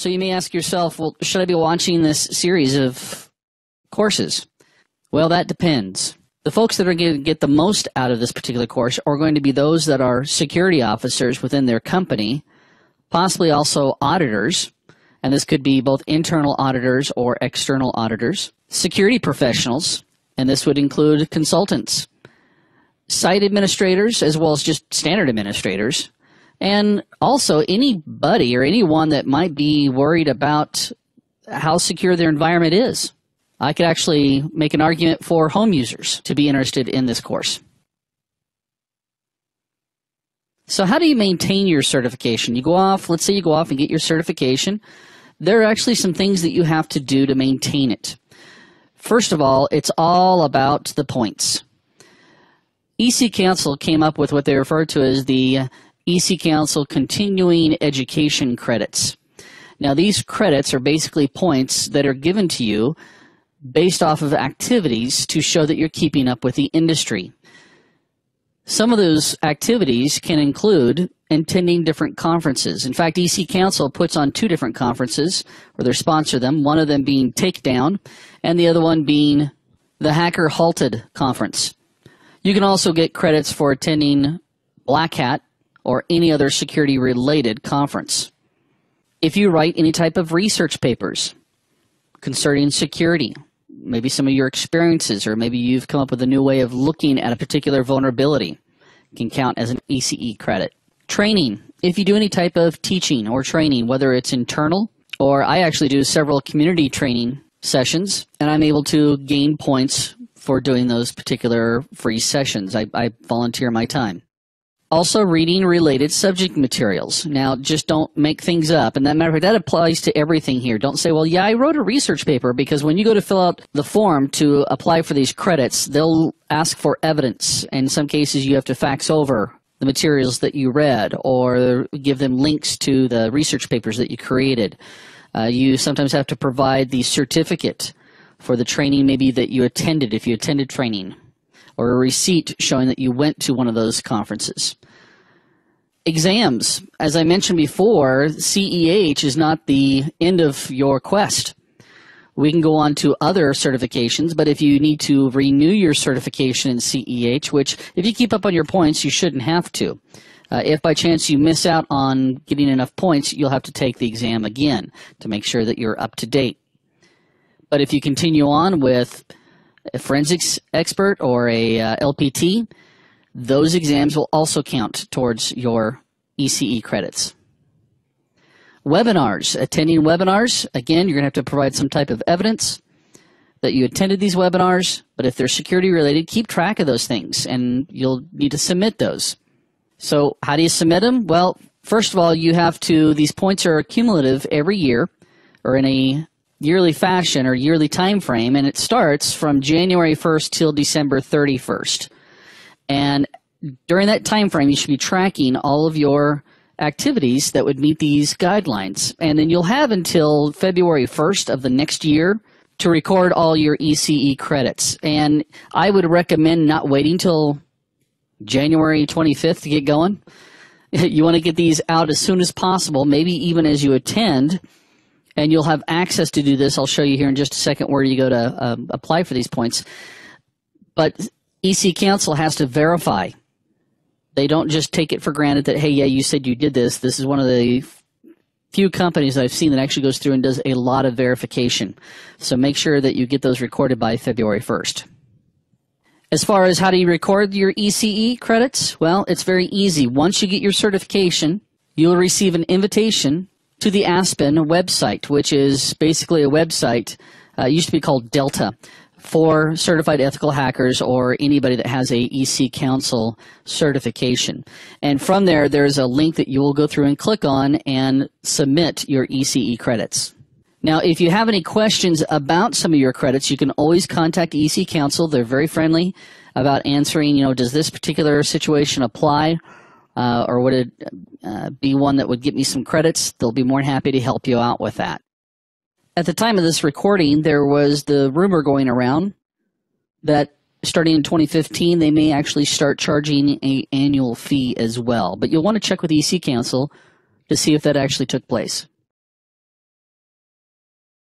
So you may ask yourself, well, should I be watching this series of courses? Well, that depends. The folks that are going to get the most out of this particular course are going to be those that are security officers within their company, possibly also auditors, and this could be both internal auditors or external auditors, security professionals, and this would include consultants, site administrators, as well as just standard administrators, and also anybody or anyone that might be worried about how secure their environment is. I could actually make an argument for home users to be interested in this course. So how do you maintain your certification? You go off, let's say you go off and get your certification. There are actually some things that you have to do to maintain it. First of all, it's all about the points. EC Council came up with what they refer to as the EC Council Continuing Education Credits. Now, these credits are basically points that are given to you based off of activities to show that you're keeping up with the industry. Some of those activities can include attending different conferences. In fact, EC Council puts on 2 different conferences, or they sponsor them, one of them being Takedown, and the other one being the Hacker Halted Conference. You can also get credits for attending Black Hat or any other security-related conference. If you write any type of research papers concerning security, maybe some of your experiences, or maybe you've come up with a new way of looking at a particular vulnerability, can count as an ECE credit. Training. If you do any type of teaching or training, whether it's internal, or I actually do several community training sessions, and I'm able to gain points for doing those particular free sessions. I volunteer my time. Also, reading related subject materials. Now, just don't make things up. And that applies to everything here. Don't say, well, yeah, I wrote a research paper, because when you go to fill out the form to apply for these credits, they'll ask for evidence. In some cases, you have to fax over the materials that you read or give them links to the research papers that you created. You sometimes have to provide the certificate for the training maybe that you attended, if you attended training, or a receipt showing that you went to one of those conferences. Exams. As I mentioned before, CEH is not the end of your quest. We can go on to other certifications, but if you need to renew your certification in CEH, which if you keep up on your points, you shouldn't have to. If by chance you miss out on getting enough points, you'll have to take the exam again to make sure that you're up to date. But if you continue on with a forensics expert or a LPT, those exams will also count towards your ECE credits. Webinars. Attending webinars, again, you're going to have to provide some type of evidence that you attended these webinars, but if they're security related, keep track of those things, and you'll need to submit those. So how do you submit them? Well, first of all, you have to, these points are cumulative every year, or in a yearly fashion or yearly time frame, and it starts from January 1st till December 31st. And during that time frame, you should be tracking all of your activities that would meet these guidelines. And then you'll have until February 1st of the next year to record all your ECE credits. And I would recommend not waiting till January 25th to get going. You want to get these out as soon as possible, maybe even as you attend, and you'll have access to do this. I'll show you here in just a second where you go to apply for these points. But EC Council has to verify. They don't just take it for granted that, hey, yeah, you said you did this. This is one of the few companies I've seen that actually goes through and does a lot of verification. So make sure that you get those recorded by February 1st. As far as how do you record your ECE credits, well, it's very easy. Once you get your certification, you'll receive an invitation to the Aspen website, which is basically a website, used to be called Delta, for certified ethical hackers or anybody that has a EC Council certification. And from there, there's a link that you will go through and click on and submit your ECE credits. Now, if you have any questions about some of your credits, you can always contact EC Council. They're very friendly about answering, does this particular situation apply, or would it be one that would get me some credits? They'll be more than happy to help you out with that. At the time of this recording, there was the rumor going around that starting in 2015, they may actually start charging an annual fee as well. But you'll want to check with EC Council to see if that actually took place.